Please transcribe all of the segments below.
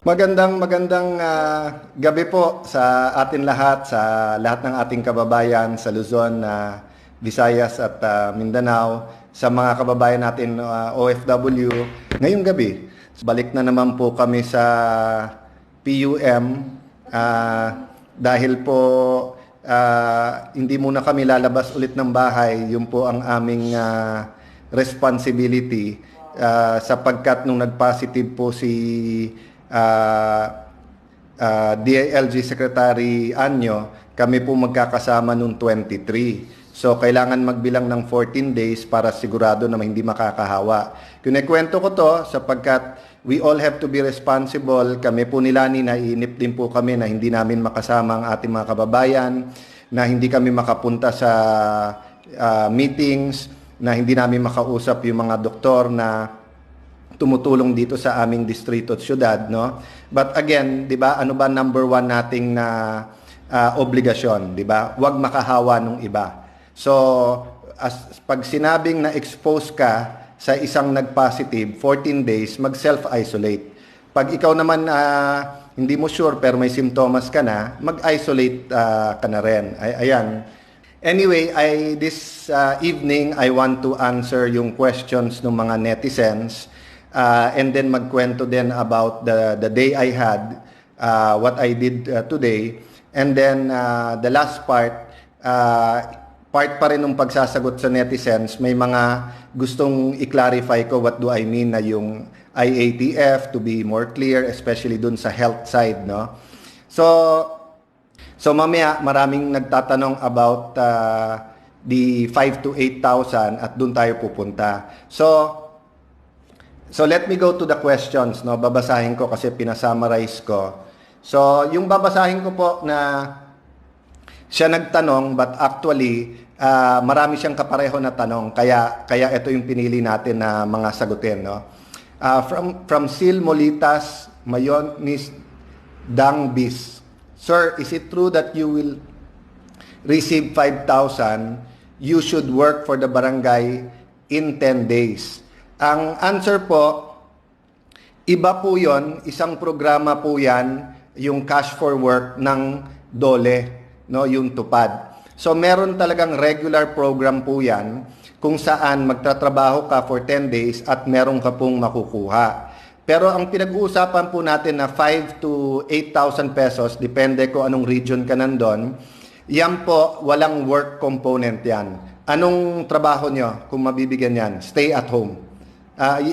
Magandang gabi po sa atin lahat, sa lahat ng ating kababayan sa Luzon, Visayas at Mindanao, sa mga kababayan natin OFW. Ngayong gabi, balik na naman po kami sa PUM dahil po hindi muna kami lalabas ulit ng bahay. Yun po ang aming responsibility sapagkat nung nag-positive po si DILG Secretary Anyo, kami po magkakasama noong 23. So, kailangan magbilang ng 14 days para sigurado na hindi makakahawa. Kinikwento ko to sapagkat we all have to be responsible. Kami po nila naiinip din po kami na hindi namin makasama ang ating mga kababayan, na hindi kami makapunta sa meetings, na hindi namin makausap yung mga doktor na tumutulong dito sa aming distrito at syudad, no? But again, 'di ba, ano ba number one nating na obligasyon, 'di ba? Huwag makahawa nung iba. So, pag sinabing na expose ka sa isang nag-positive, 14 days, mag-self-isolate. Pag ikaw naman hindi mo sure pero may simptomas ka na, mag-isolate ka na rin. Ayan. Anyway, this evening I want to answer yung questions ng mga netizens. And then magkwento din about the day I had, what I did today. And then the last part pa rin ng pagsasagot sa netizens. May mga gustong i-clarify ko what do I mean na yung IATF, to be more clear, especially dun sa health side, no? So mamaya maraming nagtatanong about the 5 to 8,000 at dun tayo pupunta. So let me go to the questions, no? Babasahin ko kasi pinasummarize ko. So yung babasahin ko po na siya nagtanong, but actually marami siyang kapareho na tanong, kaya ito yung pinili natin na mga sagutin, no? From Sil Molitas Mayonis Dangbis. Sir, is it true that you will receive 5,000? You should work for the barangay in 10 days. Ang answer po, iba po yon, isang programa po yan, yung Cash for Work ng DOLE, no, yung tupad. So meron talagang regular program po yan kung saan magtatrabaho ka for 10 days at meron ka pong makukuha. Pero ang pinag-uusapan po natin na 5 to 8,000 pesos, depende kung anong region ka nandun, yan po, walang work component yan. Anong trabaho nyo kung mabibigyan yan? Stay at home.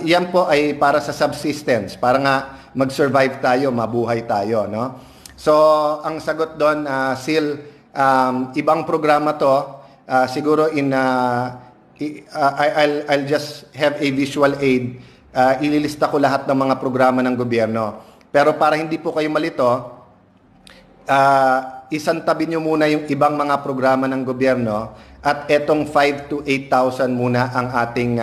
Yan po ay para sa subsistence, para nga mag-survive tayo, mabuhay tayo, no? So, ang sagot doon, Sil, ibang programa to, siguro I'll just have a visual aid. Ililista ko lahat ng mga programa ng gobyerno. Pero para hindi po kayo malito, isantabi nyo muna yung ibang mga programa ng gobyerno at etong 5 to 8,000 muna ang ating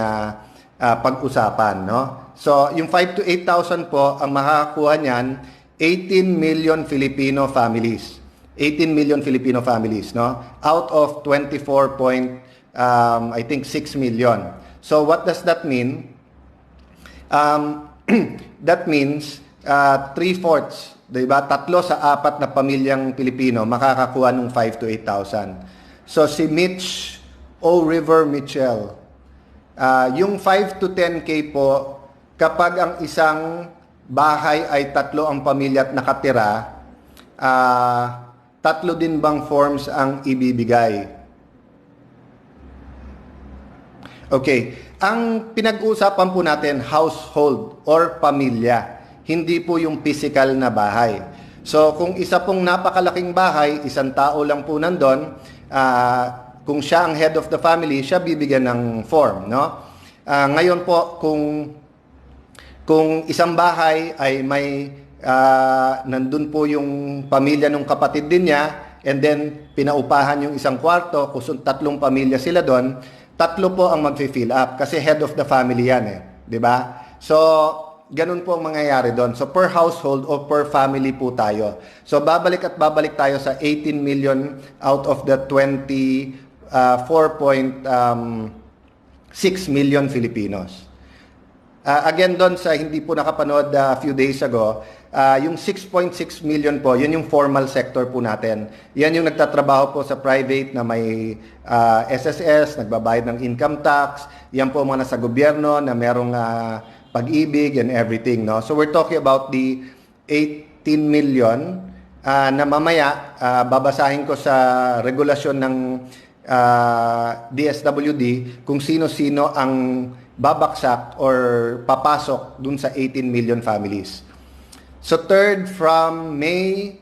pag-usapan, no? So, yung 5 to 8,000 po, ang makakakuha niyan, 18 million Filipino families. 18 million Filipino families, no? Out of 24 I think 6 million. So, what does that mean? That means 3/4, diba? 3 sa 4 na pamilyang Pilipino makakakuha ng 5 to 8,000. So, si Mitch O. River Mitchell, yung 5 to 10K po, kapag ang isang bahay ay 3 ang pamilya at nakatira, 3 din bang forms ang ibibigay? Okay. Ang pinag-uusapan po natin, household or pamilya. Hindi po yung physical na bahay. So, kung isa pong napakalaking bahay, isang tao lang po nandun, kung siya ang head of the family, siya bibigyan ng form, no? Ngayon po, kung isang bahay ay may nandun po yung pamilya ng kapatid din niya, and then pinaupahan yung isang kwarto, kung 3 pamilya sila doon, 3 po ang mag-fill up kasi head of the family yan, eh, 'di ba? So, ganun po ang mangyayari doon. So, per household o per family po tayo. So, babalik tayo sa 18 million out of the 4.6 million Filipinos. Again doon sa hindi po nakapanood a few days ago, Yung 6.6 million po, yun yung formal sector po natin. Yan yung nagtatrabaho po sa private na may SSS, nagbabayad ng income tax. Yan po mga nasa gobyerno na merong pag-ibig and everything. No? So we're talking about the 18 million na mamaya babasahin ko sa regulasyon ng DSWD kung sino-sino ang babaksak or papasok dun sa 18 million families. So third from May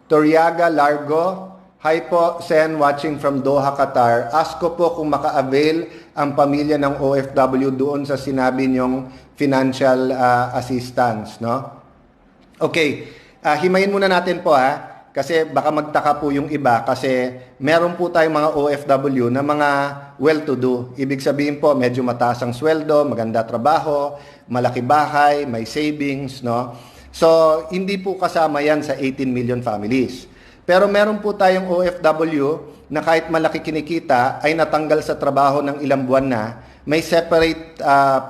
Toriaga Largo. Hi po, Sen, watching from Doha, Qatar. Ask ko po kung maka-avail ang pamilya ng OFW doon sa sinabi niyong financial assistance, no? Okay, himayin muna natin po kasi baka magtaka po yung iba kasi meron po tayong mga OFW na mga well-to-do. Ibig sabihin po, medyo mataas ang sweldo, maganda trabaho, malaki bahay, may savings, no? So, hindi po kasama yan sa 18 million families. Pero meron po tayong OFW na kahit malaki kinikita ay natanggal sa trabaho ng ilang buwan na, may separate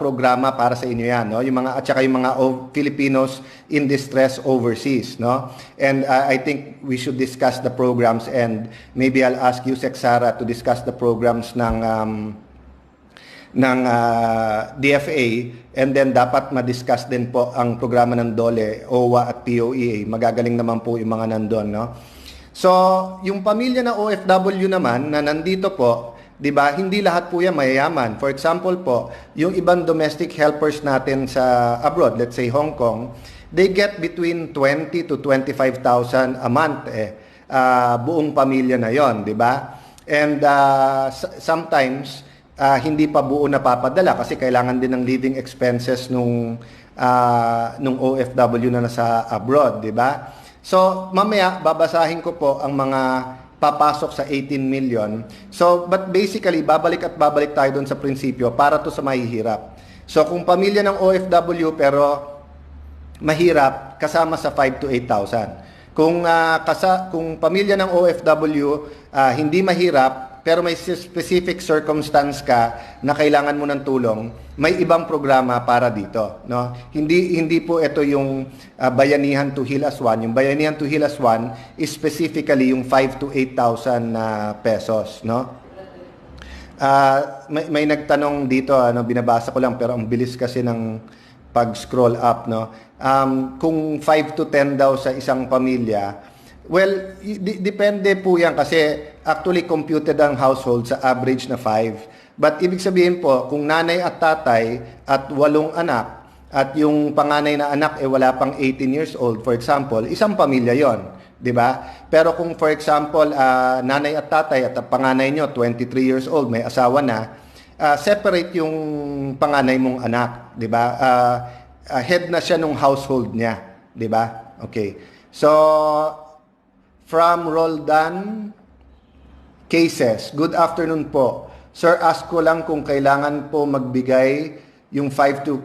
programa para sa inyo yan, no? Yung mga at saka yung mga Filipinos in distress overseas, no? And I think we should discuss the programs and maybe I'll ask you, Sara, to discuss the programs ng DFA, and then dapat ma-discuss din po ang programa ng DOLE, OWA at POEA. Magagaling naman po yung mga nandun, no? So, yung pamilya na OFW naman na nandito po, 'di ba? Hindi lahat po 'yan mayayaman. For example po, yung ibang domestic helpers natin sa abroad, let's say Hong Kong, they get between 20 to 25,000 a month buong pamilya na 'yon, 'di ba? And sometimes hindi pa buo napapadala kasi kailangan din ng living expenses nung OFW na nasa abroad, 'di ba? So, mamaya babasahin ko po ang mga papasok sa 18 million. So, but basically, babalik tayo doon sa prinsipyo para to sa mahihirap. So, kung pamilya ng OFW pero mahirap, kasama sa 5 to 8,000. Kung pamilya ng OFW hindi mahirap pero may specific circumstance ka na kailangan mo ng tulong, may ibang programa para dito, no? Hindi po ito yung Bayanihan to Heal As One. Yung Bayanihan to Heal As One is specifically yung 5 to 8,000 pesos, no? May nagtanong dito, binabasa ko lang pero ang bilis kasi ng pag-scroll up, no? Kung 5 to 10 daw sa isang pamilya, well, depende po yan kasi actually computed ang household sa average na 5. But ibig sabihin po, kung nanay at tatay at 8 anak at yung panganay na anak wala pang 18 years old, for example, isang pamilya yon, 'di ba? Pero kung for example, nanay at tatay at panganay nyo 23 years old, may asawa na, separate yung panganay mong anak, 'di ba? Head na siya nung household niya, 'di ba? Okay. So, from Roldan Cases, good afternoon po. Sir, ask ko lang kung kailangan po magbigay yung 5 to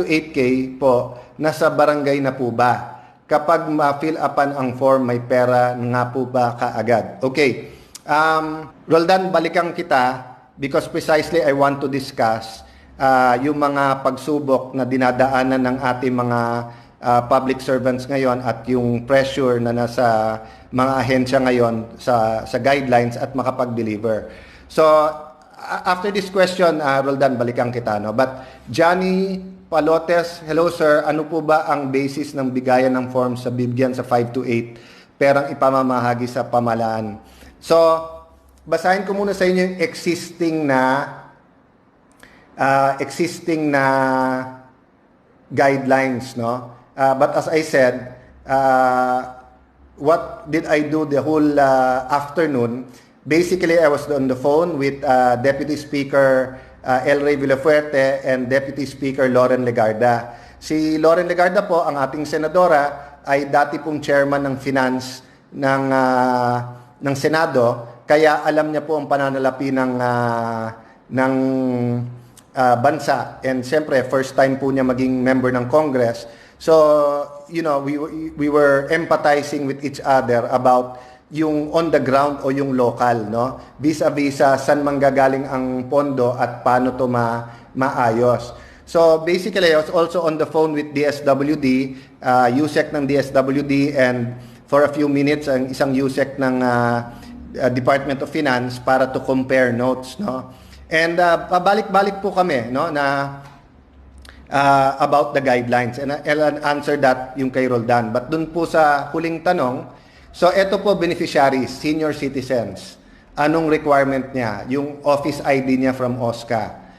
8K po, nasa barangay na po ba? Kapag ma-fill upan ang form, may pera nga po ba kaagad? Okay. Roldan, balikan kita because precisely I want to discuss yung mga pagsubok na dinadaanan ng ating mga public servants ngayon at yung pressure na nasa mga ahensya ngayon sa guidelines at makapag-deliver. So, after this question, Roldan, balikan kita, no? But Johnny Palotes, hello sir, ano po ba ang basis ng bigayan ng form sa bibigyan sa 5 to 8 perang ipamamahagi sa pamahalaan? So, basahin ko muna sa inyo yung existing na guidelines, no? But as I said, what did I do the whole afternoon? Basically, I was on the phone with Deputy Speaker El Rey Villafuerte and Deputy Speaker Loren Legarda. Si Loren Legarda po, ang ating senadora, ay dati pong chairman ng finance ng Senado, kaya alam niya po ang pananalapi ng bansa. And siyempre, first time po niya maging member ng Congress. So, you know, we were empathizing with each other about yung on the ground o yung local, no? Vis-a-vis saan manggagaling ang pondo at paano to maayos. So basically, I was also on the phone with DSWD, USEC ng DSWD, and for a few minutes, ang isang USEC ng Department of Finance para to compare notes, no? And pabalik-balik po kami, no, na about the guidelines, and I'll answer that yung kay Roldan. But dun po sa huling tanong, so eto po beneficiaries, senior citizens. Anong requirement niya? Yung office ID niya from OSCA.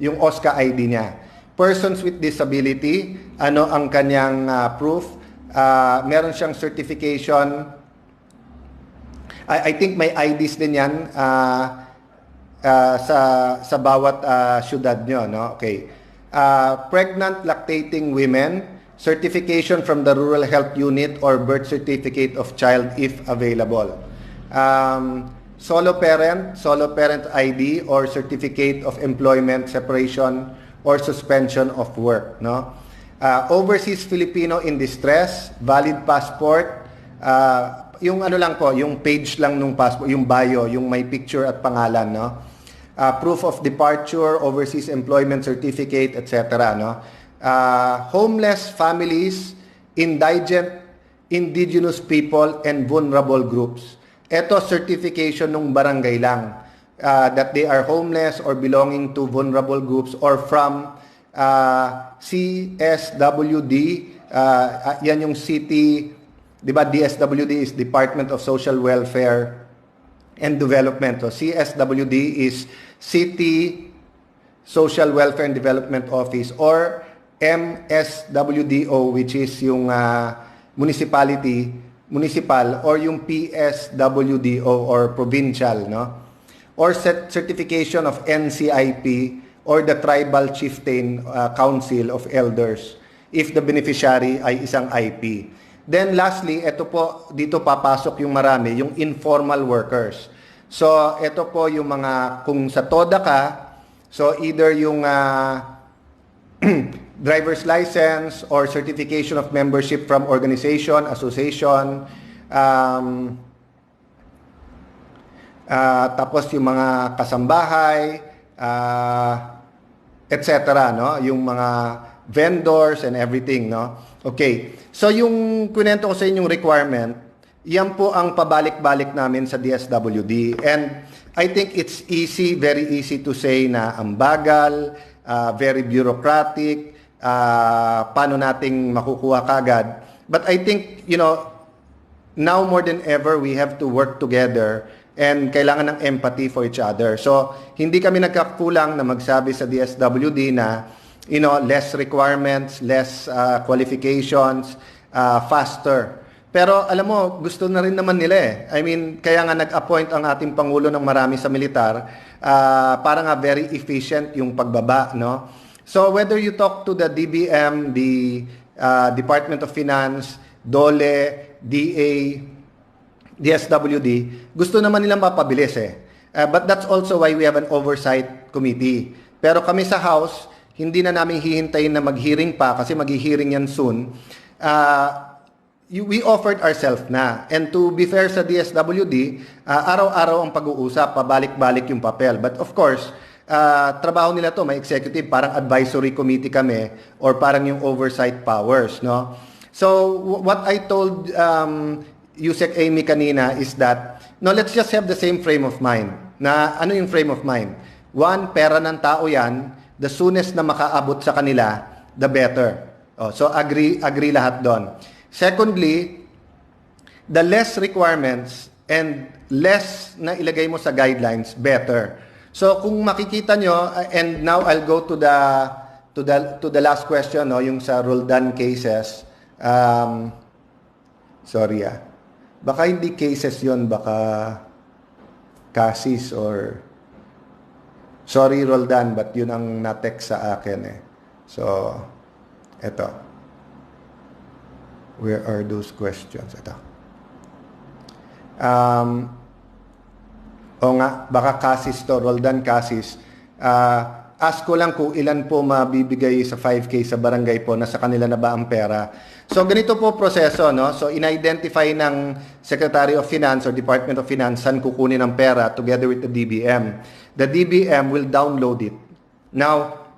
Yung OSCA ID niya. Persons with disability, ano ang kanyang proof? Meron siyang certification. I think may IDs din yan. Sa bawat syudad nyo, no? Okay. Pregnant lactating women, certification from the Rural Health Unit or birth certificate of child if available. Solo parent ID or certificate of employment separation or suspension of work, no? Overseas Filipino in distress, valid passport, yung ano lang po, yung page lang nung passport, yung bio, yung may picture at pangalan, no? Proof of departure, overseas employment certificate, etc. No? Homeless families, indigent, indigenous people, and vulnerable groups. Ito certification ng barangay lang that they are homeless or belonging to vulnerable groups or from CSWD. Yan yung city, di ba? DSWD is Department of Social Welfare and Development. So CSWD is City Social Welfare and Development Office, or MSWDO, which is yung municipal, or yung PSWDO or provincial, no? Or certification of NCIP or the Tribal Chieftain Council of Elders if the beneficiary ay isang IP. Then lastly, ito po, dito papasok yung marami, yung informal workers. So, ito po yung mga, kung sa TODA ka, so either yung driver's license or certification of membership from organization, association, tapos yung mga kasambahay, etc., no? Yung mga vendors and everything, no? Okay. So, yung kwento ko sa inyong requirement, yan po ang pabalik-balik namin sa DSWD. And I think it's easy, very easy to say na ang bagal, very bureaucratic, paano nating makukuha kagad. But I think, you know, now more than ever, we have to work together and kailangan ng empathy for each other. So, hindi kami nagkakulang na magsabi sa DSWD na, you know, less requirements, less qualifications, faster. Pero alam mo, gusto na rin naman nila eh. I mean, kaya nga nag-appoint ang ating Pangulo ng marami sa militar para nga very efficient yung pagbaba, no? So whether you talk to the DBM, the Department of Finance, DOLE, DA, DSWD, gusto naman nilang mapabilis eh. But that's also why we have an oversight committee. Pero kami sa House, hindi na namin hihintayin na mag-hearing pa kasi mag-hearing yan soon. We offered ourselves na. And to be fair sa DSWD, araw-araw ang pag-uusap, pabalik-balik yung papel. But of course, trabaho nila to, may executive, parang advisory committee kami, or parang yung oversight powers, no? So, what I told Yusek Amy kanina is that, no, let's just have the same frame of mind. Na, ano yung frame of mind? One, pera ng tao yan, the soonest na makaabot sa kanila, the better. So, agree lahat doon. Secondly, the less requirements and less na ilagay mo sa guidelines, better. So kung makikita nyo, and now I'll go to the last question, no, yung sa Roldan cases. Sorry baka hindi cases yon, baka cases or sorry Roldan, but yun ang na-text sa akin eh. So eto. Where are those questions? Ito. O nga, baka Casis to, Roldan Casis. Ask ko lang kung ilan po mabibigay sa 5K sa barangay po, nasa kanila na ba ang pera. So ganito po proseso, no? So in-identify ng Secretary of Finance or Department of Finance saan kukunin ang pera together with the DBM. The DBM will download it. Now,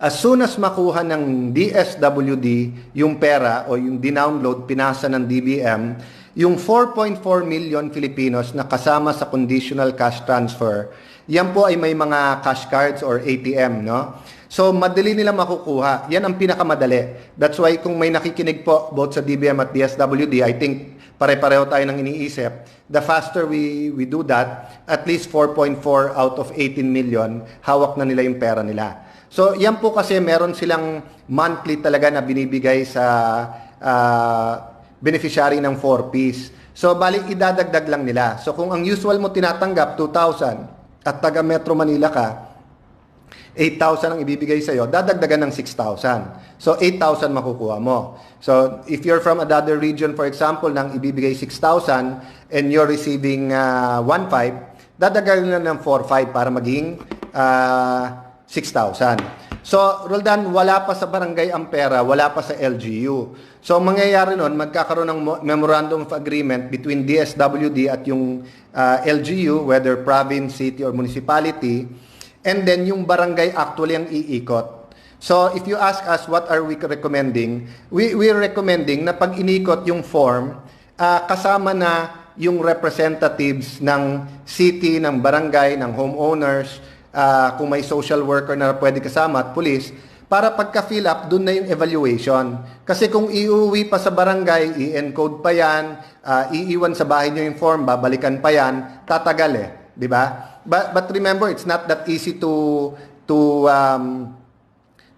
As soon as makuha ng DSWD yung pera o yung dinownload, pinasa ng DBM, yung 4.4 million Filipinos na kasama sa conditional cash transfer, yan po ay may mga cash cards or ATM, no? So, madali nila makukuha. Yan ang pinakamadali. That's why kung may nakikinig po both sa DBM at DSWD, I think pare-pareho tayo ng iniisip. The faster we do that, at least 4.4 out of 18 million, hawak na nila yung pera nila. So, yan po kasi meron silang monthly talaga na binibigay sa beneficiary ng 4Ps. So, bali, idadagdag lang nila. So, kung ang usual mo tinatanggap, 2,000, at taga Metro Manila ka, 8,000 ang ibibigay sa'yo, dadagdagan ng 6,000. So, 8,000 makukuha mo. So, if you're from another region, for example, nang ibibigay 6,000 and you're receiving 1,500, dadagdagan na ng 4,500 para maging 6,000. So, Roldan, wala pa sa barangay ang pera, wala pa sa LGU. So, mangyayari nun, magkakaroon ng memorandum of agreement between DSWD at yung LGU, whether province, city, or municipality, and then yung barangay actually ang iikot. So, if you ask us what are we recommending, we're recommending na pag inikot yung form, kasama na yung representatives ng city, ng barangay, ng homeowners, kung may social worker na pwede kasama at police, para pagka-fill up, dun na yung evaluation. Kasi kung iuwi pa sa barangay, i-encode pa yan, iiwan sa bahay nyo yung form, babalikan pa yan, tatagal eh. Di ba? But remember, it's not that easy to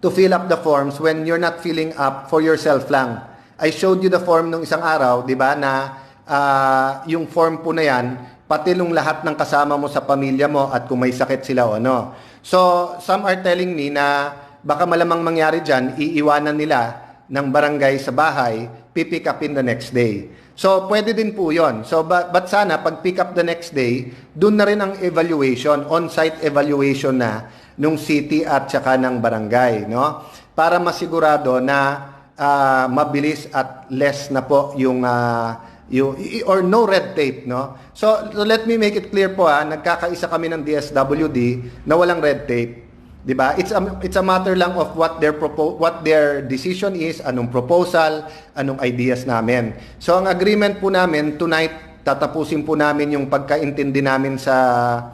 fill up the forms when you're not filling up for yourself lang. I showed you the form nung isang araw, di ba, na yung form po na yan, pati nung lahat ng kasama mo sa pamilya mo at kung may sakit sila o ano. So, some are telling me na baka malamang mangyari dyan, iiwanan nila ng barangay sa bahay, pipick up in the next day. So, pwede din po yon. So, but sana, pag pick up the next day, dun na rin ang evaluation, on-site evaluation na nung city at saka ng barangay, no? Para masigurado na mabilis at less na po yung or no red tape, no? So, let me make it clear po, nagkakaisa kami ng DSWD na walang red tape. 'Di ba? It's a matter lang of what their decision is, anong proposal, anong ideas namin. So, ang agreement po namin tonight, tatapusin po namin yung pagkaintindi namin sa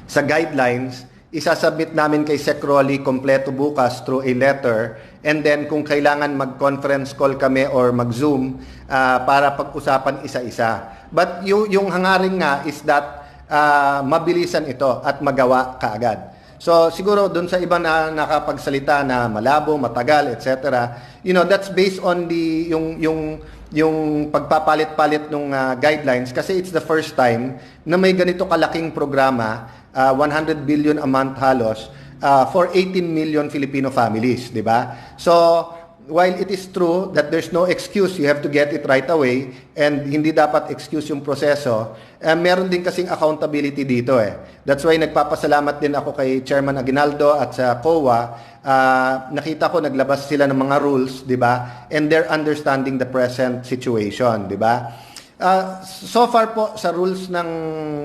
guidelines. Isasubmit namin kay Sec. Rolly kompleto bukas through a letter, and then kung kailangan mag-conference call kami or mag-Zoom para pag-usapan isa-isa. But yung hangarin nga is that mabilisan ito at magawa kaagad. So siguro doon sa iba na nakapagsalita na malabo, matagal, etc. That's based on yung pagpapalit-palit ng guidelines, kasi it's the first time na may ganito kalaking programa, 100 billion a month halos, for 18 million Filipino families, di ba? So, while it is true that there's no excuse, you have to get it right away, and hindi dapat excuse yung proseso, meron din kasing accountability dito eh. That's why nagpapasalamat din ako kay Chairman Aguinaldo at sa COA. Nakita ko naglabas sila ng mga rules, di ba? And they're understanding the present situation, di ba? So far po sa rules ng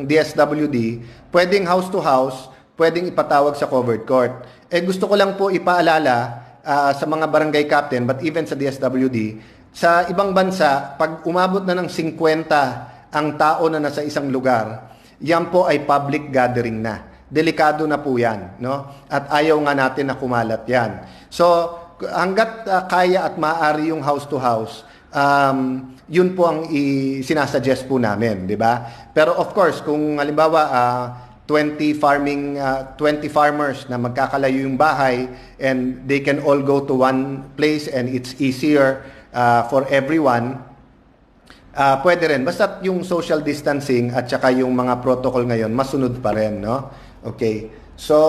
DSWD, pwedeng house to house, pwedeng ipatawag sa covered court. Gusto ko lang po ipaalala sa mga barangay captain, but even sa DSWD, sa ibang bansa, pag umabot na ng 50 ang tao na nasa isang lugar, yan po ay public gathering na. Delikado na po yan, no? At ayaw nga natin na kumalat yan. So, hanggat kaya at maaari yung house to house, yun po ang sinasuggest po namin, di ba? Pero of course, kung halimbawa 20 farmers na magkakalayo yung bahay and they can all go to one place and it's easier for everyone, pwede rin. Basta yung social distancing at saka yung mga protocol ngayon, masunod pa rin, no? Okay. So,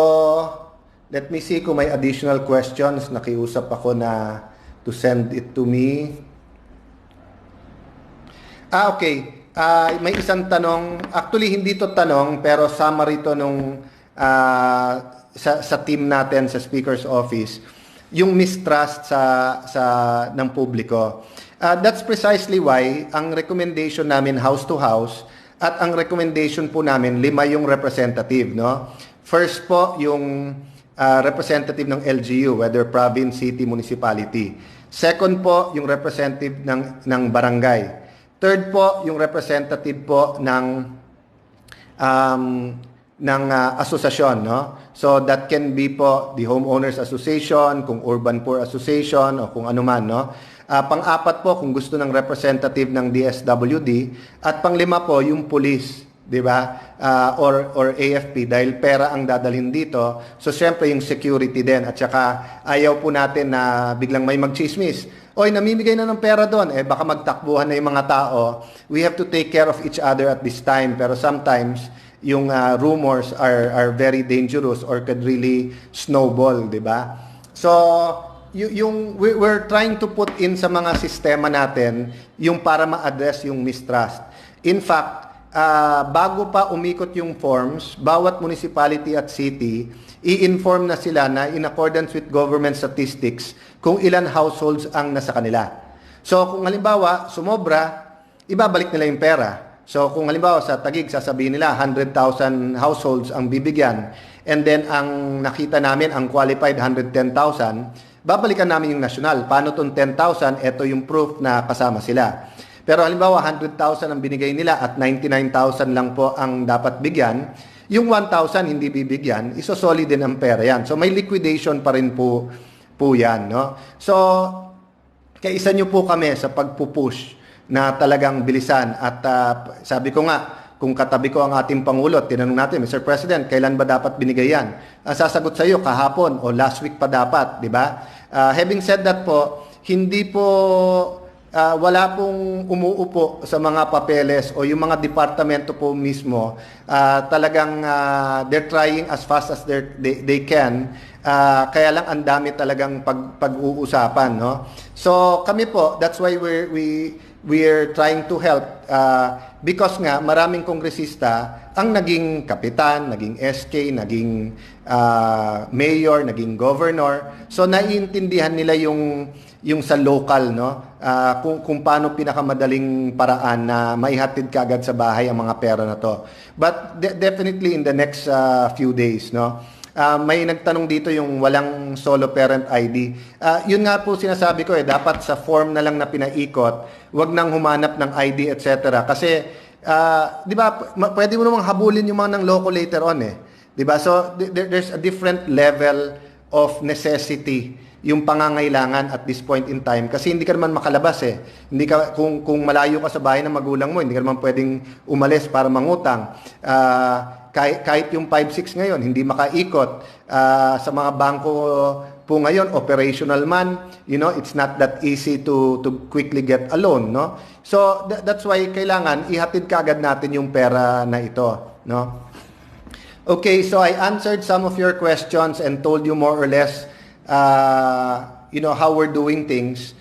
let me see kung may additional questions. Nakiusap ako na to send it to me. Okay. May isang tanong. Actually, hindi to tanong, pero summary to nung sa team natin sa Speaker's Office. Yung mistrust ng publiko. That's precisely why ang recommendation namin house to house at ang recommendation po namin 5 yung representative, no? First po yung representative ng LGU, whether province, city, municipality. Second po, yung representative ng barangay. Third po, yung representative po ng asosasyon, no? So that can be po the homeowners association, kung urban poor association o kung ano man, no? Pang-apat po kung gusto ng representative ng DSWD, at pang-lima po yung police, 'di ba? Or AFP, dahil pera ang dadalhin dito. So syempre yung security din, at saka ayaw po natin na biglang may magchismis. Oy, namimigay na ng pera doon, baka magtakbuhan na yung mga tao. We have to take care of each other at this time, pero sometimes yung rumors are very dangerous or could really snowball, 'di ba? So we're trying to put in sa mga sistema natin yung para ma-address yung mistrust. In fact, bago pa umikot yung forms, bawat municipality at city, i-inform na sila na in accordance with government statistics kung ilan households ang nasa kanila. So kung halimbawa sumobra, ibabalik nila yung pera. So kung halimbawa sa Taguig, sasabihin nila 100,000 households ang bibigyan, and then ang nakita namin ang qualified 110,000, babalikan namin yung national. Paano itong 10,000? Ito yung proof na kasama sila. Pero halimbawa 100,000 ang binigay nila at 99,000 lang po ang dapat bigyan, yung 1,000 hindi bibigyan, isosolid din ang pera yan. So may liquidation pa rin po yan, no? So kaisa nyo po kami sa pagpupush na talagang bilisan, at sabi ko nga, kung katabi ko ang ating Pangulo at tinanong natin, Mr. President, kailan ba dapat binigay yan? Sasagot sa iyo, kahapon o last week pa dapat, di ba? Having said that po, hindi po wala pong umuupo sa mga papeles o yung mga departamento po mismo. Talagang they're trying as fast as they can. Kaya lang ang dami talagang pag-uusapan, no? So kami po, that's why we're trying to help, because nga maraming kongresista ang naging kapitan, naging SK, naging mayor, naging governor. So naiintindihan nila yung sa local, no? Kung paano pinakamadaling paraan na maihatid kaagad sa bahay ang mga pera na to. But definitely in the next few days, no? May nagtanong dito yung walang solo parent ID. Yun nga po sinasabi ko, dapat sa form na lang na pinaikot, wag nang humanap ng ID, etc. Kasi, di ba, pwede mo namang habulin yung mga ng loko later on, Di ba? So, there's a different level of necessity yung pangangailangan at this point in time, kasi hindi ka naman makalabas Hindi ka, kung malayo ka sa bahay ng magulang mo, hindi ka naman pwedeng umalis para mangutang. Kahit yung 5-6 ngayon, hindi makaikot. Sa mga bangko po ngayon, operational man, it's not that easy to quickly get a loan, no? So that's why kailangan ihatid kaagad natin yung pera na ito, no? Okay, so I answered some of your questions and told you more or less how we're doing things.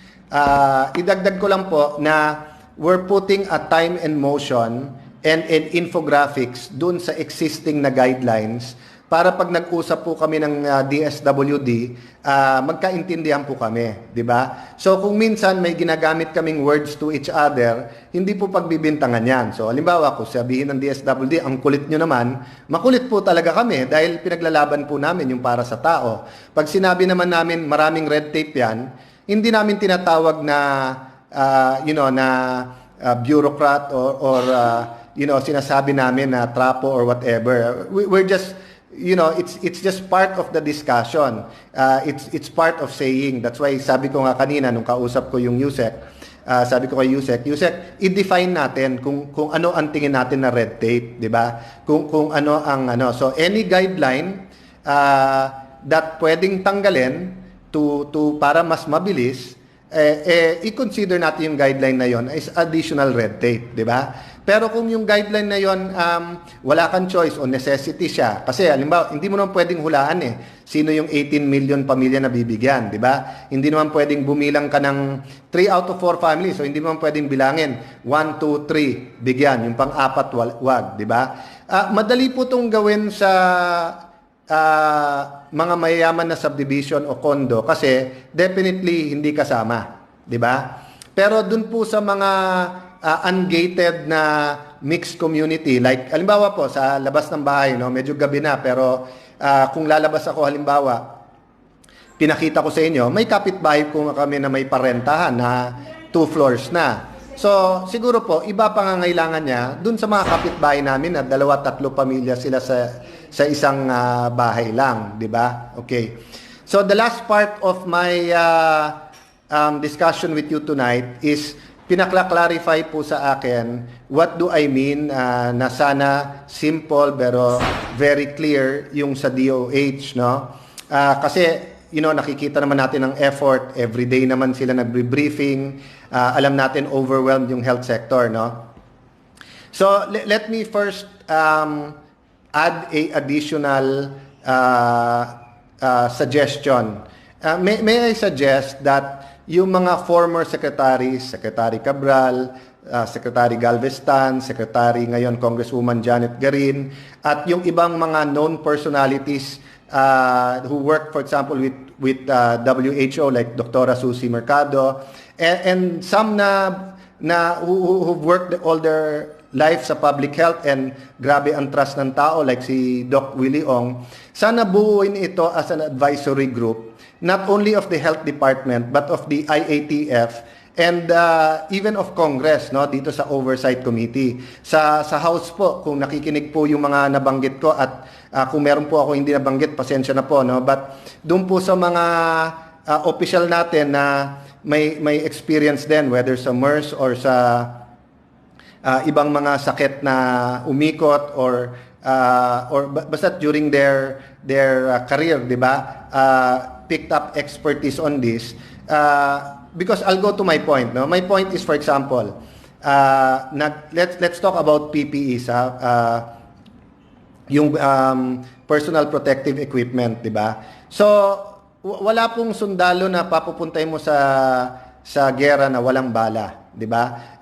Idagdag ko lang po na we're putting a time and motion and infographics dun sa existing na guidelines para pag nag-usap po kami ng DSWD, magkaintindihan po kami, di ba? So kung minsan may ginagamit kaming words to each other, hindi po pagbibintangan yan. So halimbawa, kung sabihin ng DSWD, ang kulit nyo naman, makulit po talaga kami dahil pinaglalaban po namin yung para sa tao. Pag sinabi naman namin maraming red tape yan, hindi namin tinatawag na, bureaucrat or sinasabi namin na trapo or whatever. We're just, it's just part of the discussion. It's part of saying. That's why sabi ko nga kanina nung kausap ko yung Yusek, sabi ko kay Yusek, i-define natin kung ano ang tingin natin na red tape, 'di ba? Kung ano ang ano. So any guideline that pwedeng tanggalin to para mas mabilis, i-consider natin yung guideline na yon as additional red tape, 'di ba? Pero kung yung guideline na yon wala kang choice o necessity siya, kasi halimbawa hindi mo naman pwedeng hulaan sino yung 18 million pamilya na bibigyan, di ba? Hindi naman pwedeng bumilang ka ng 3 out of 4 families, so hindi mo naman pwedeng bilangin 1, 2, 3 bigyan, yung pang-apat wag, di ba? Madali po itong gawin sa mga mayayaman na subdivision o condo kasi definitely hindi kasama, di ba? Pero dun po sa mga ungated na mixed community, like halimbawa po sa labas ng bahay, medyo gabi na pero Kung lalabas ako halimbawa, pinakita ko sa inyo, may kapitbahay ko kami na may parentahan na 2 floors na. So, siguro po, iba pangangailangan niya dun sa mga kapitbahay namin na 2-3 pamilya sila sa isang bahay lang, di ba? Okay. So, the last part of my discussion with you tonight is pinakla-clarify po sa akin what do I mean na sana simple pero very clear yung sa DOH, no? Kasi nakikita naman natin ang effort. Every day naman sila nagbe-briefing. Alam natin overwhelmed yung health sector, no? So, let me first add a additional suggestion. May I suggest that yung mga former secretaries, Secretary Cabral, Secretary Galvestan, Secretary ngayon Congresswoman Janet Garin, at yung ibang mga known personalities who work, for example, with WHO like Dr. Susie Mercado, and some who've worked all their life sa public health and grabe ang trust ng tao like si Doc Willie Ong. Sana buuin ito as an advisory group, not only of the health department but of the IATF and even of Congress, no, dito sa Oversight Committee. Sa House po, kung nakikinig po yung mga nabanggit ko at kung meron po ako hindi nabanggit, pasensya na po, no. But doon po sa mga official natin na may experience din, whether sa MERS or sa ibang mga sakit na umikot or basta during their career, di ba? Picked up expertise on this. Because I'll go to my point, no? My point is, for example, let's talk about PPEs, yung personal protective equipment, di ba? So, wala pong sundalo na papupuntay mo sa gera na walang bala, di ba?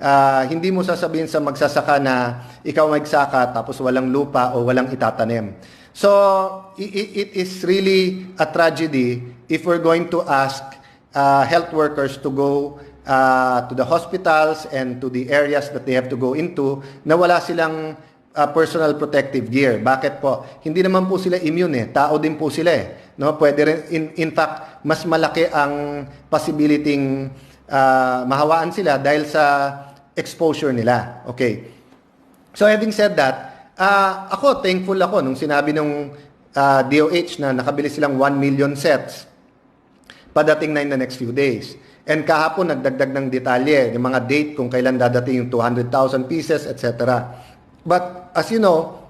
Hindi mo sasabihin sa magsasaka na ikaw magsaka tapos walang lupa o walang itatanim. So, it is really a tragedy if we're going to ask health workers to go to the hospitals and to the areas that they have to go into na wala silang personal protective gear. Bakit po? Hindi naman po sila immune eh. Tao din po sila eh. No? Pwede rin, in fact, mas malaki ang possibility mahawaan sila dahil sa exposure nila. Okay. So having said that, ako, thankful ako nung sinabi ng DOH na nakabili silang 1 million sets padating na in the next few days. And kahapon, nagdagdag ng detalye, yung mga date kung kailan dadating yung 200,000 pieces, etc. But as you know,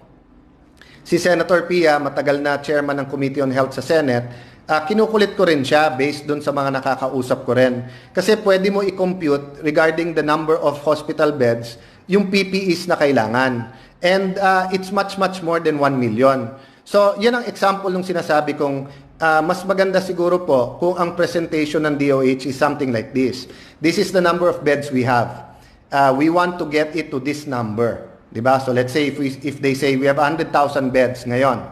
si Senator Pia, matagal na chairman ng Committee on Health sa Senate, kinukulit ko rin siya based dun sa mga nakakausap ko rin. Kasi pwede mo i-compute regarding the number of hospital beds yung PPEs na kailangan. And it's much more than 1 million. So, yan ang example nung sinasabi kong mas maganda siguro po kung ang presentation ng DOH is something like this. This is the number of beds we have. We want to get it to this number. Diba? So let's say if they say we have 100,000 beds ngayon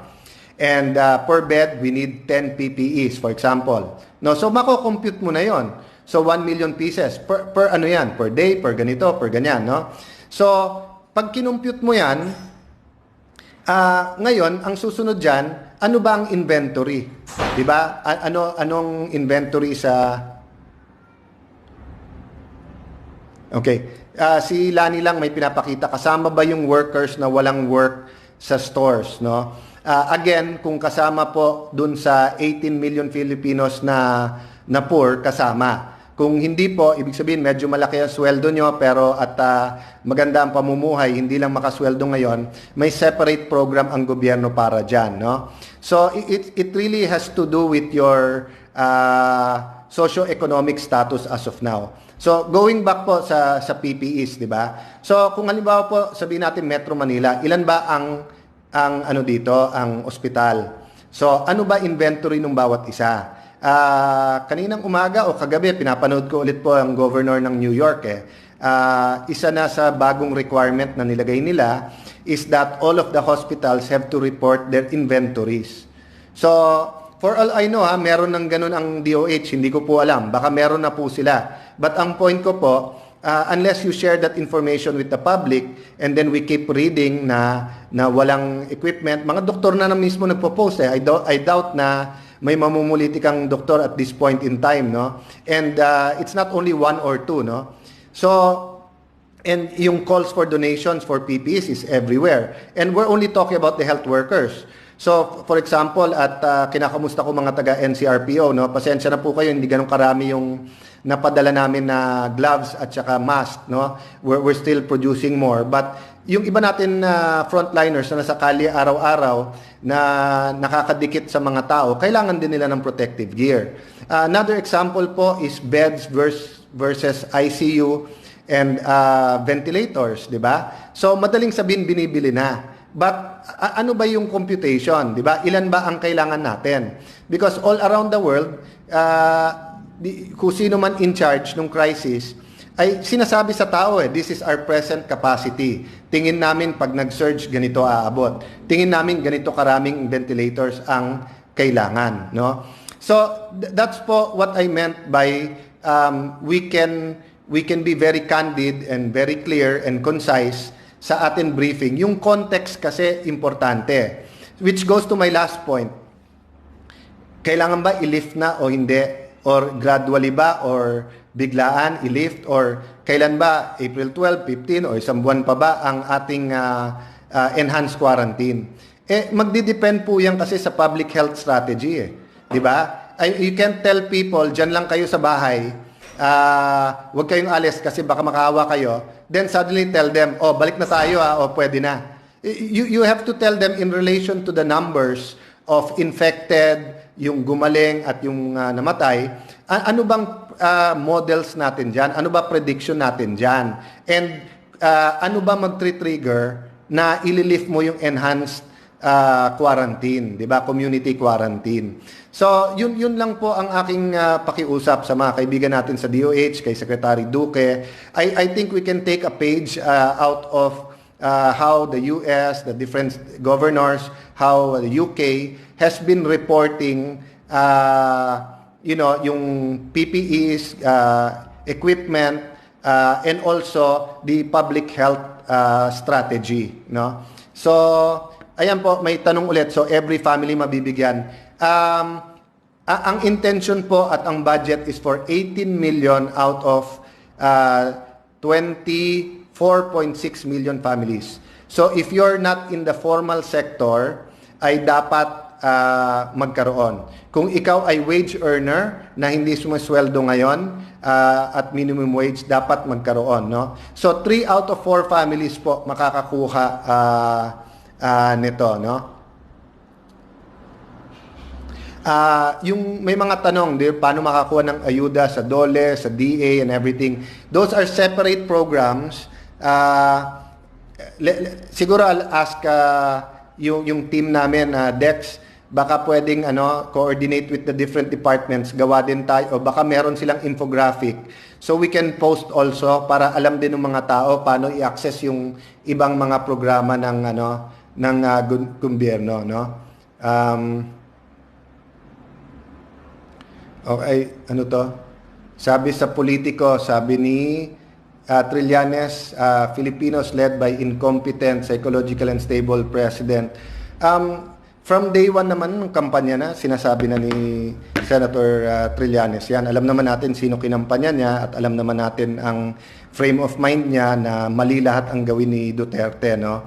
and per bed we need 10 PPEs, for example. No, so mako-compute mo na 'yon. So 1 million pieces per ano 'yan? Per day, per ganito, per ganyan, no? So pag kinumpute mo 'yan, ngayon ang susunod diyan, ano ba ang inventory? 'Di ba? Anong inventory sa Okay. Si Lani lang may pinapakita, kasama ba yung workers na walang work sa stores, no? Again, kung kasama po dun sa 18 million Filipinos na poor, kasama. Kung hindi po, ibig sabihin medyo malaki ang sweldo nyo pero at maganda ang pamumuhay, hindi lang makasweldo ngayon, may separate program ang gobyerno para dyan, no? So it really has to do with your socio-economic status as of now. So, going back po sa PPEs, di ba? So, kung halimbawa po, sabihin natin Metro Manila, ilan ba ang ano dito, ang ospital? So, ano ba inventory ng bawat isa? Kaninang umaga o kagabi, pinapanood ko ulit po ang governor ng New York eh. Isa na sa bagong requirement na nilagay nila is that all of the hospitals have to report their inventories. So, for all I know, meron ng ganun ang DOH, hindi ko po alam. Baka meron na po sila. But ang point ko po, unless you share that information with the public and then we keep reading na walang equipment, mga doktor na mismo nagpo-post eh. I doubt na may mamumuliti kang doktor at this point in time, no? And it's not only one or two, no? So, and yung calls for donations for PPEs is everywhere. And we're only talking about the health workers. So, for example, at kinakamusta ko mga taga NCRPO, no? Pasensya na po kayo, hindi ganun karami yung napadala namin na gloves at saka mask, no? We're still producing more. But yung iba natin frontliners na nasa kalye araw-araw na nakakadikit sa mga tao, kailangan din nila ng protective gear. Another example po is beds versus ICU and ventilators, di ba? So, madaling sabihin binibili na. But ano ba yung computation, di ba? Ilan ba ang kailangan natin? Because all around the world, kung sino man in charge ng crisis, ay sinasabi sa tao this is our present capacity. Tingin namin pag nag-surge, ganito aabot. Tingin namin ganito karaming ventilators ang kailangan, no? So, that's po what I meant by we can be very candid and very clear and concise sa atin briefing. Yung context kasi importante. Which goes to my last point. Kailangan ba i-lift na o hindi? Or gradually ba or biglaan i-lift or kailan ba April 12, 15 o isang buwan pa ba ang ating enhanced quarantine? Magdi-depend po yan kasi sa public health strategy 'di ba? You can't tell people diyan lang kayo sa bahay, huwag kayong alis kasi baka makaawa kayo. Then suddenly tell them, oh balik na tayo o pwede na. You have to tell them in relation to the numbers of infected, yung gumaling at yung namatay, ano bang models natin dyan? Ano ba prediction natin dyan? And ano ba mag-trigger na ililift mo yung enhanced quarantine, di ba? Community quarantine. So, yun lang po ang aking pakiusap sa mga kaibigan natin sa DOH, kay Secretary Duque. I think we can take a page out of how the US, the different governors, how the UK has been reporting, yung PPEs, equipment, and also the public health strategy, no? So, ayan po, may tanong ulit. So, every family mabibigyan. Ang intention po at ang budget is for 18 million out of 24.6 million families. So, if you're not in the formal sector, ay dapat magkaroon. Kung ikaw ay wage earner na hindi sumusweldo ngayon at minimum wage, dapat magkaroon, no? So 3 out of 4 families po makakakuha nito, no? Yung may mga tanong, paano makakuha ng ayuda sa DOLE, sa DA and everything. Those are separate programs. Siguro I'll ask yung team namin, Dex, baka pwedeng coordinate with the different departments, gawa din tayo, o baka meron silang infographic. So we can post also para alam din ng mga tao paano i-access yung ibang mga programa ng gobyerno, no? Okay, ano to? Sabi sa politiko, sabi ni Trillanes, Filipinos led by incompetent, psychological and stable president. From day one naman ng kampanya na, sinasabi na ni Senator Trillanes yan. Alam naman natin sino kinampanya niya at alam naman natin ang frame of mind niya na mali lahat ang gawin ni Duterte, no?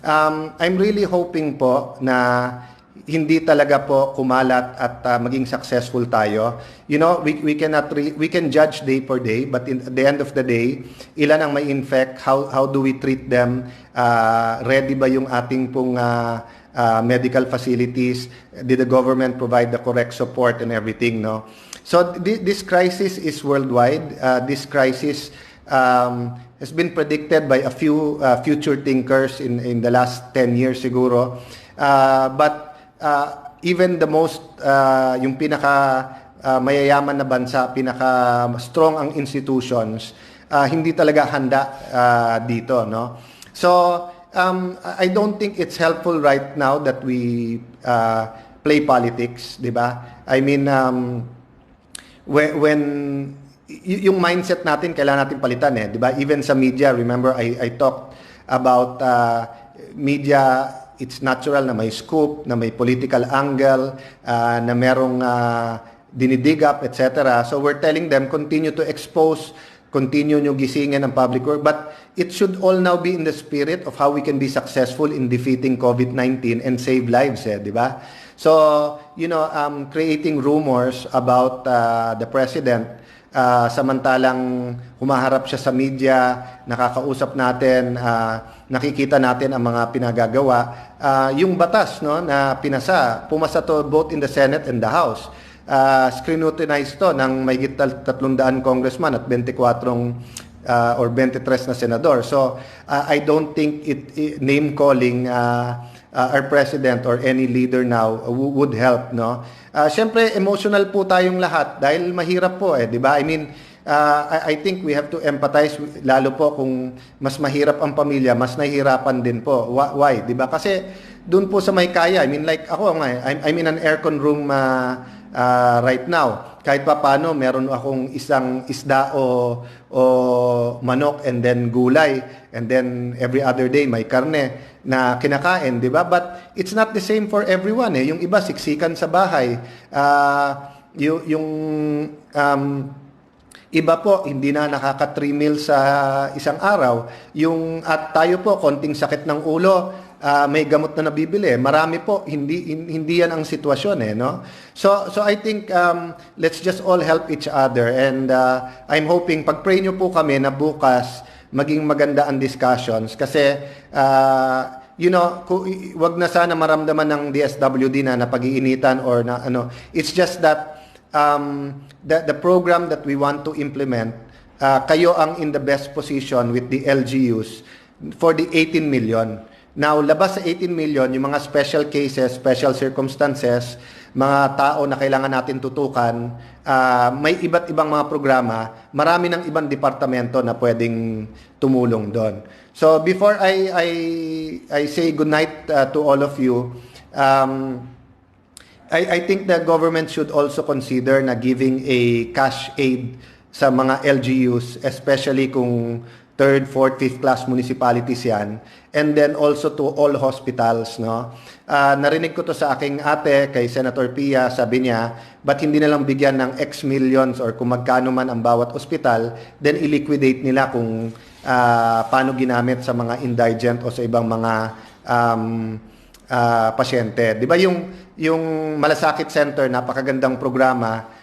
I'm really hoping po na hindi talaga po kumalat at maging successful tayo. You know, we can judge day per day, but at the end of the day, ilan ang may infect, how do we treat them, ready ba yung ating pong medical facilities, did the government provide the correct support and everything, no? So this crisis is worldwide. This crisis has been predicted by a few future thinkers in the last 10 years siguro. But even the most, yung pinaka mayayaman na bansa, pinaka strong ang institutions, hindi talaga handa dito, no? So, I don't think it's helpful right now that we play politics, di ba? I mean, when yung mindset natin kailangan natin palitan eh, 'di ba? Even sa media, remember I talked about media, it's natural na may scoop, na may political angle, na merong dinidig up, etc. So we're telling them continue to expose, continue nyo gisingin ang public work, but it should all now be in the spirit of how we can be successful in defeating COVID-19 and save lives, eh, 'di ba? So, creating rumors about the president, samantalang humaharap siya sa media, nakakausap natin, nakikita natin ang mga pinagagawa. Yung batas na pumasa to both in the Senate and the House. Scrutinized to ng mahigit 300 congressman at 24 or 23 na senador. So, I don't think name-calling our president or any leader now would help, no? Siyempre, emotional po tayong lahat dahil mahirap po eh, di ba? I mean, I think we have to empathize, lalo po kung mas mahirap ang pamilya, mas nahihirapan din po. Why? Di ba? Kasi doon po sa may kaya, I mean like ako nga, I'm in an aircon room right now. Kahit pa paano, meron akong isang isda o manok and then gulay and then every other day may karne na kinakain, di ba? But it's not the same for everyone eh. Yung iba siksikan sa bahay. Iba po hindi na nakaka 3 meals sa isang araw. At tayo po konting sakit ng ulo, may gamot na nabibili. Marami po hindi yan ang sitwasyon eh, no? So I think let's just all help each other, and I'm hoping pag-pray niyo po kami na bukas maging maganda ang discussions kasi wag na sana maramdaman ng DSWD na napag-iinitan or na ano. It's just that the program that we want to implement, kayo ang in the best position with the LGUs for the 18 million. Now, labas sa 18 million, yung mga special cases, special circumstances, mga tao na kailangan natin tutukan, may iba't ibang mga programa, marami ng ibang departamento na pwedeng tumulong doon. So, before I say good night to all of you, I think the government should also consider na giving a cash aid sa mga LGUs, especially kung 3rd, 4th, 5th class municipalities yan, and then also to all hospitals, no? Narinig ko to sa aking ate, kay Senator Pia, sabi niya, ba't hindi na lang bigyan ng X millions or kung magkano man ang bawat ospital, then i-liquidate nila kung paano ginamit sa mga indigent o sa ibang mga pasyente. Di ba yung Malasakit Center, napakagandang programa,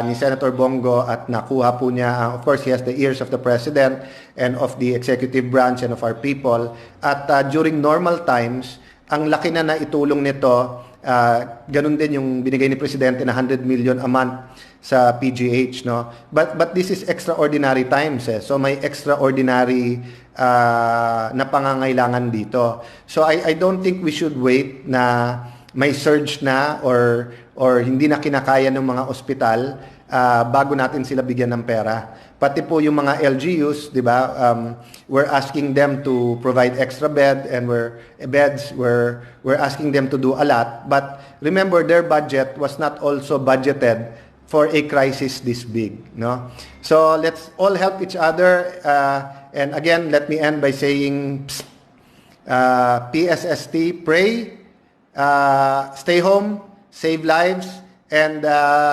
ni Senator Bongo at nakuha po niya, of course he has the ears of the President and of the executive branch and of our people, at during normal times ang laki na naitulong nito. Ganun din yung binigay ni Presidente na 100 million a month sa PGH, no? But this is extraordinary times eh. So may extraordinary na pangangailangan dito. So I don't think we should wait na may surge na or hindi na kinakaya ng mga ospital bago natin sila bigyan ng pera. Pati po yung mga LGUs, 'di ba? We're asking them to provide extra beds, we're asking them to do a lot, but remember their budget was not also budgeted for a crisis this big, no? So let's all help each other, and again let me end by saying PSST, pray, stay home, save lives, and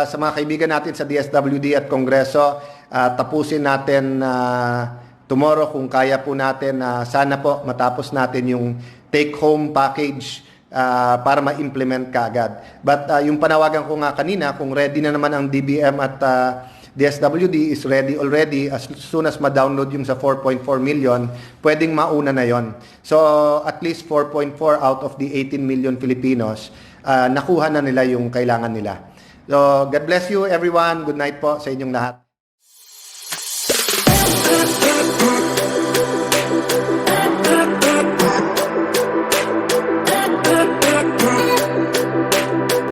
sa mga kaibigan natin sa DSWD at Kongreso, tapusin natin tomorrow kung kaya po natin. Sana po matapos natin yung take-home package para ma-implement kaagad. But yung panawagan ko nga kanina, kung ready na naman ang DBM at DSWD is ready already, as soon as ma-download yung sa 4.4 million, pwedeng mauna na yon. So at least 4.4 out of the 18 million Filipinos, nakuha na nila yung kailangan nila. So God bless you everyone. Good night po sa inyong lahat.